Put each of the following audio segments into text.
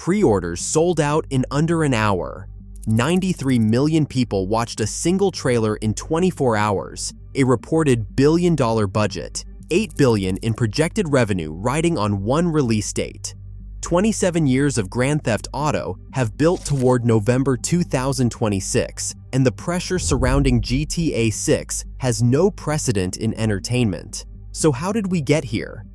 Pre-orders sold out in under an hour. 93 million people watched a single trailer in 24 hours, a reported billion-dollar budget, $8 billion in projected revenue riding on one release date. 27 years of Grand Theft Auto have built toward November 2026, and the pressure surrounding GTA 6 has no precedent in entertainment. So how did we get here?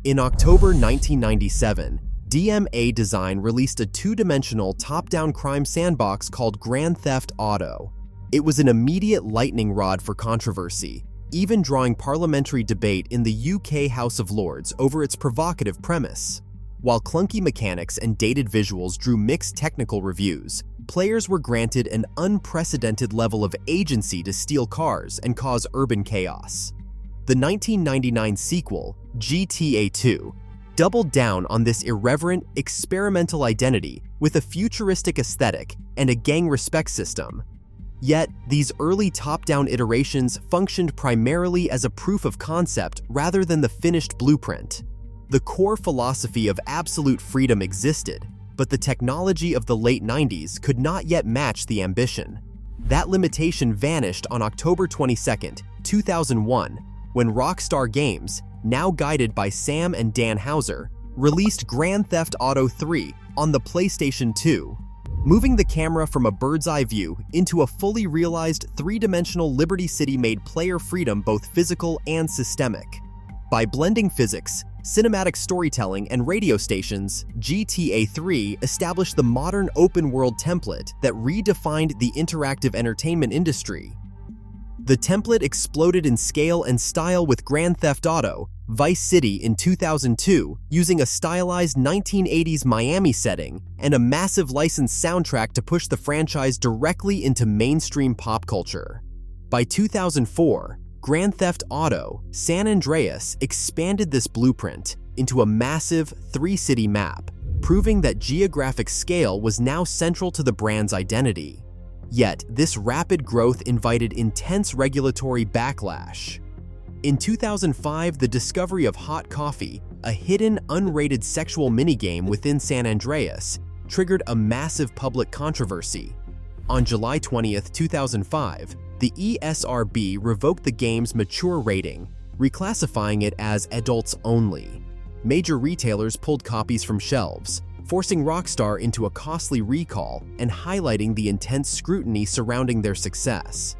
In October 1997, DMA Design released a two-dimensional top-down crime sandbox called Grand Theft Auto. It was an immediate lightning rod for controversy, even drawing parliamentary debate in the UK House of Lords over its provocative premise. While clunky mechanics and dated visuals drew mixed technical reviews, players were granted an unprecedented level of agency to steal cars and cause urban chaos. The 1999 sequel, GTA 2, doubled down on this irreverent, experimental identity with a futuristic aesthetic and a gang respect system. Yet, these early top-down iterations functioned primarily as a proof of concept rather than the finished blueprint. The core philosophy of absolute freedom existed, but the technology of the late 90s could not yet match the ambition. That limitation vanished on October 22, 2001, when Rockstar Games, now guided by Sam and Dan Houser, released Grand Theft Auto 3 on the PlayStation 2, moving the camera from a bird's-eye view into a fully realized three-dimensional Liberty City made player freedom both physical and systemic. By blending physics, cinematic storytelling, and radio stations, GTA 3 established the modern open-world template that redefined the interactive entertainment industry. The template exploded in scale and style with Grand Theft Auto: Vice City in 2002, using a stylized 1980s Miami setting and a massive licensed soundtrack to push the franchise directly into mainstream pop culture. By 2004, Grand Theft Auto: San Andreas expanded this blueprint into a massive three-city map, proving that geographic scale was now central to the brand's identity. Yet, this rapid growth invited intense regulatory backlash. In 2005, the discovery of Hot Coffee, a hidden, unrated sexual minigame within San Andreas, triggered a massive public controversy. On July 20, 2005, the ESRB revoked the game's mature rating, reclassifying it as adults only. Major retailers pulled copies from shelves, forcing Rockstar into a costly recall and highlighting the intense scrutiny surrounding their success.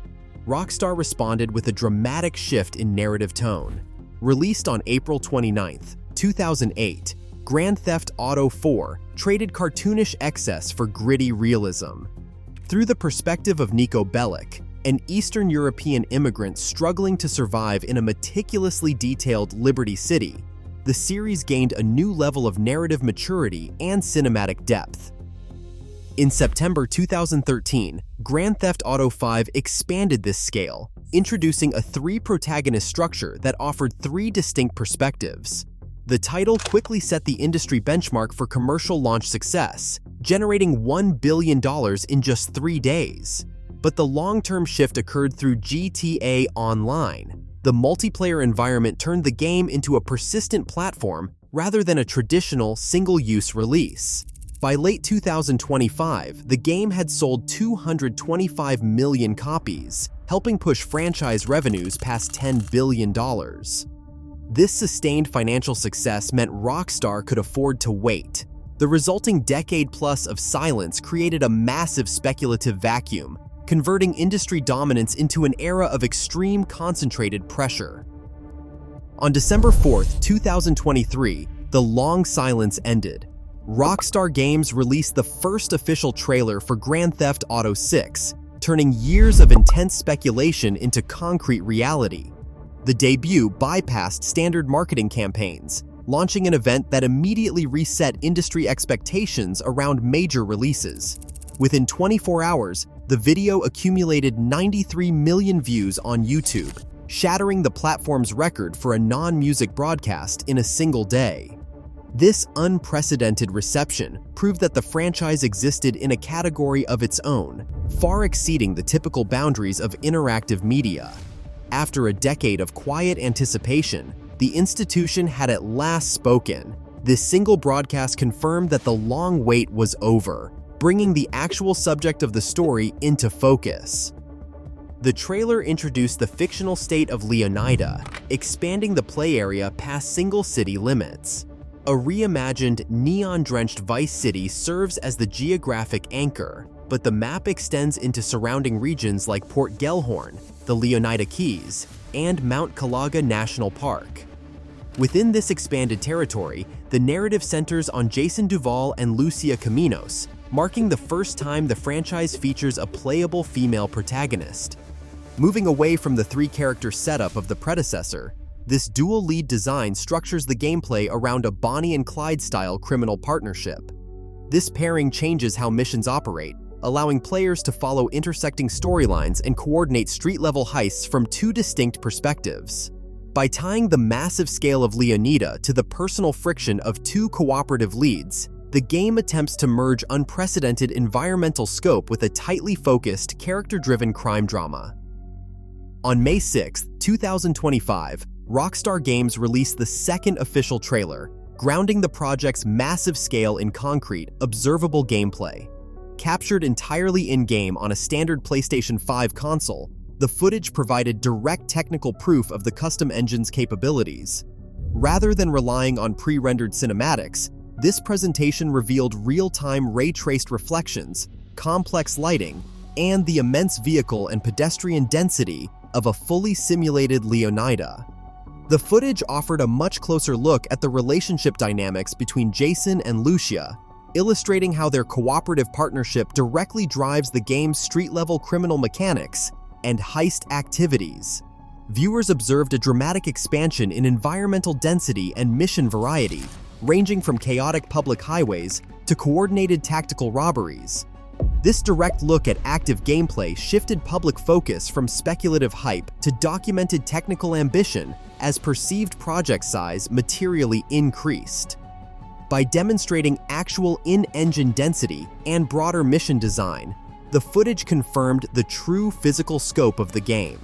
Rockstar responded with a dramatic shift in narrative tone. Released on April 29, 2008, Grand Theft Auto 4 traded cartoonish excess for gritty realism. Through the perspective of Niko Bellic, an Eastern European immigrant struggling to survive in a meticulously detailed Liberty City, the series gained a new level of narrative maturity and cinematic depth. In September 2013, Grand Theft Auto 5 expanded this scale, introducing a three-protagonist structure that offered three distinct perspectives. The title quickly set the industry benchmark for commercial launch success, generating $1 billion in just 3 days. But the long-term shift occurred through GTA Online. The multiplayer environment turned the game into a persistent platform rather than a traditional single-use release. By late 2025, the game had sold 225 million copies, helping push franchise revenues past $10 billion. This sustained financial success meant Rockstar could afford to wait. The resulting decade-plus of silence created a massive speculative vacuum, converting industry dominance into an era of extreme concentrated pressure. On December 4, 2023, the long silence ended. Rockstar Games released the first official trailer for Grand Theft Auto 6, turning years of intense speculation into concrete reality. The debut bypassed standard marketing campaigns, launching an event that immediately reset industry expectations around major releases. Within 24 hours, the video accumulated 93 million views on YouTube, shattering the platform's record for a non-music broadcast in a single day. This unprecedented reception proved that the franchise existed in a category of its own, far exceeding the typical boundaries of interactive media. After a decade of quiet anticipation, the institution had at last spoken. This single broadcast confirmed that the long wait was over, bringing the actual subject of the story into focus. The trailer introduced the fictional state of Leonida, expanding the play area past single city limits. A reimagined, neon-drenched Vice City serves as the geographic anchor, but the map extends into surrounding regions like Port Gellhorn, the Leonida Keys, and Mount Calaga National Park. Within this expanded territory, the narrative centers on Jason Duval and Lucia Caminos, marking the first time the franchise features a playable female protagonist. Moving away from the three-character setup of the predecessor, this dual lead design structures the gameplay around a Bonnie and Clyde-style criminal partnership. This pairing changes how missions operate, allowing players to follow intersecting storylines and coordinate street-level heists from two distinct perspectives. By tying the massive scale of Leonida to the personal friction of two cooperative leads, the game attempts to merge unprecedented environmental scope with a tightly focused, character-driven crime drama. On May 6, 2025, Rockstar Games released the second official trailer, grounding the project's massive scale in concrete, observable gameplay. Captured entirely in-game on a standard PlayStation 5 console, the footage provided direct technical proof of the custom engine's capabilities. Rather than relying on pre-rendered cinematics, this presentation revealed real-time ray-traced reflections, complex lighting, and the immense vehicle and pedestrian density of a fully simulated Leonida. The footage offered a much closer look at the relationship dynamics between Jason and Lucia, illustrating how their cooperative partnership directly drives the game's street-level criminal mechanics and heist activities. Viewers observed a dramatic expansion in environmental density and mission variety, ranging from chaotic public highways to coordinated tactical robberies. This direct look at active gameplay shifted public focus from speculative hype to documented technical ambition as perceived project size materially increased. By demonstrating actual in-engine density and broader mission design, the footage confirmed the true physical scope of the game.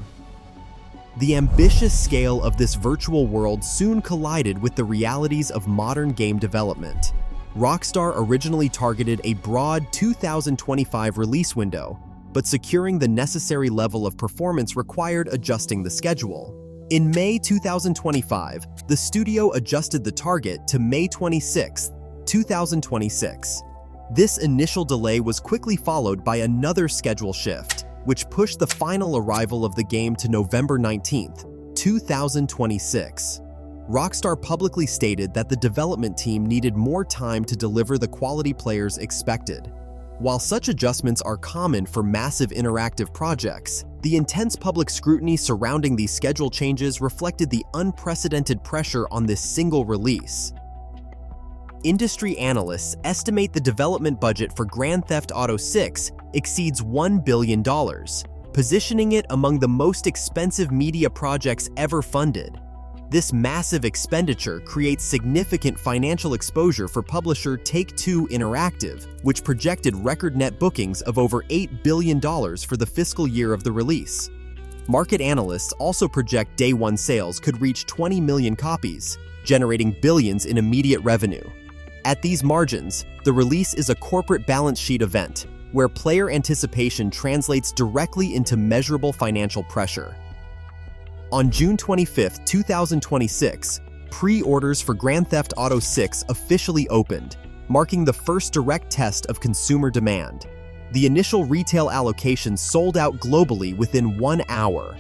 The ambitious scale of this virtual world soon collided with the realities of modern game development. Rockstar originally targeted a broad 2025 release window, but securing the necessary level of performance required adjusting the schedule. In May 2025, the studio adjusted the target to May 26, 2026. This initial delay was quickly followed by another schedule shift, which pushed the final arrival of the game to November 19, 2026. Rockstar publicly stated that the development team needed more time to deliver the quality players expected. While such adjustments are common for massive interactive projects, the intense public scrutiny surrounding these schedule changes reflected the unprecedented pressure on this single release. Industry analysts estimate the development budget for Grand Theft Auto VI exceeds $1 billion, positioning it among the most expensive media projects ever funded. This massive expenditure creates significant financial exposure for publisher Take-Two Interactive, which projected record net bookings of over $8 billion for the fiscal year of the release. Market analysts also project day one sales could reach 20 million copies, generating billions in immediate revenue. At these margins, the release is a corporate balance sheet event, where player anticipation translates directly into measurable financial pressure. On June 25, 2026, pre-orders for Grand Theft Auto VI officially opened, marking the first direct test of consumer demand. The initial retail allocations sold out globally within 1 hour.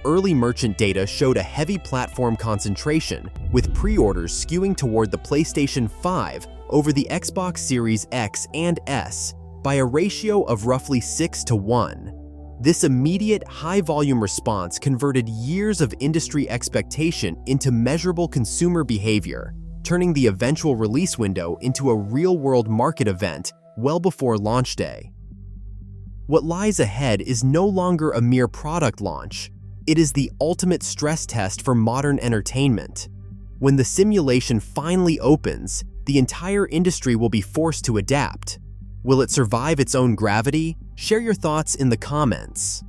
Early merchant data showed a heavy platform concentration, with pre-orders skewing toward the PlayStation 5 over the Xbox Series X and S by a ratio of roughly 6-to-1. This immediate, high-volume response converted years of industry expectation into measurable consumer behavior, turning the eventual release window into a real-world market event well before launch day. What lies ahead is no longer a mere product launch. It is the ultimate stress test for modern entertainment. When the simulation finally opens, the entire industry will be forced to adapt. Will it survive its own gravity? Share your thoughts in the comments.